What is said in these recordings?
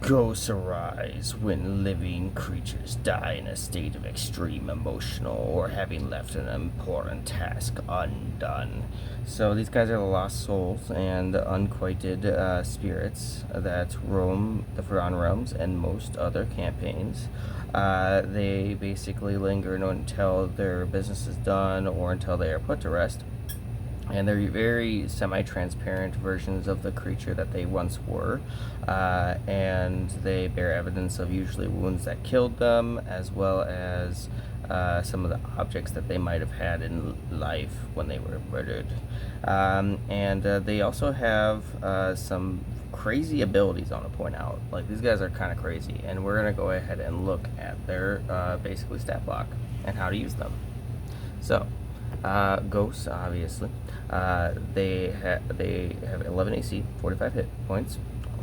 Ghosts arise when living creatures die in a state of extreme emotional or having left an important task undone. So these guys are the lost souls and unquieted spirits that roam the Forgotten Realms and most other campaigns. They basically linger until their business is done or until they are put to rest. And they're very semi-transparent versions of the creature that they once were, and they bear evidence of usually wounds that killed them, as well as some of the objects that they might have had in life when they were murdered. And they also have some crazy abilities, I want to point out. Like, these guys are kind of crazy, and we're going to go ahead and look at their basically stat block and how to use them. So, ghosts, obviously. They have 11 AC, 45 hit points,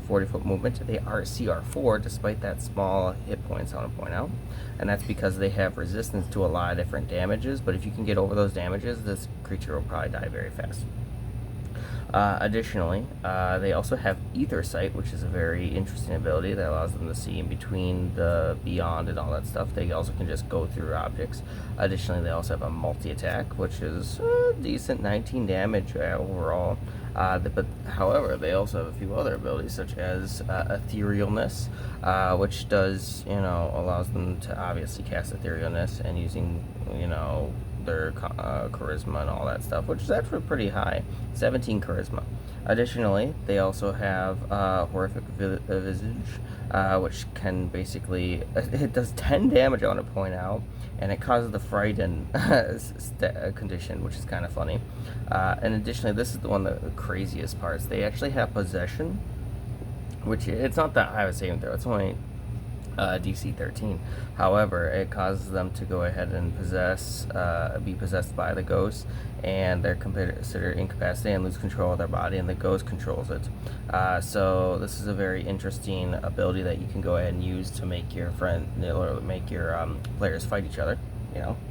40-foot movement. They are CR4 despite that small hit points, I want to point out. And that's because they have resistance to a lot of different damages, but if you can get over those damages, this creature will probably die very fast. Additionally, they also have Ether Sight, which is a very interesting ability that allows them to see in between the beyond and all that stuff. They also can just go through objects. Additionally, they also have a multi-attack, which is decent 19 damage overall. But however, they also have a few other abilities, such as Etherealness, which does, allows them to obviously cast Etherealness and using, their charisma and all that stuff, which is actually pretty high, 17 charisma. Additionally, they also have Horrific Visage, which can basically, it does 10 damage, I want to point out, and it causes the Frighten condition, which is kind of funny. And additionally, this is the one of the craziest parts. They actually have Possession, which it's not that high of a saving throw, it's only DC 13. However, it causes them to go ahead and be possessed by the ghost, and they're considered incapacitated and lose control of their body, and the ghost controls it. So this is a very interesting ability that you can go ahead and use to make your players fight each other,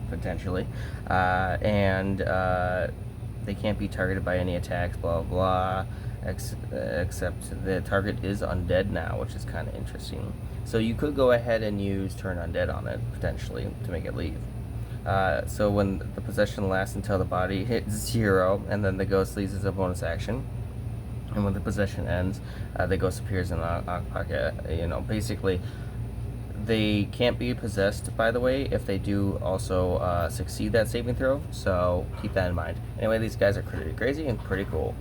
potentially. And they can't be targeted by any attacks, blah blah blah. Except the target is undead now, which is kind of interesting. So you could go ahead and use Turn Undead on it, potentially, to make it leave. So when the possession lasts until the body hits 0, and then the ghost leaves as a bonus action. And when the possession ends, the ghost appears in the pocket. Basically, they can't be possessed, by the way, if they do also succeed that saving throw. So keep that in mind. Anyway, these guys are pretty crazy and pretty cool.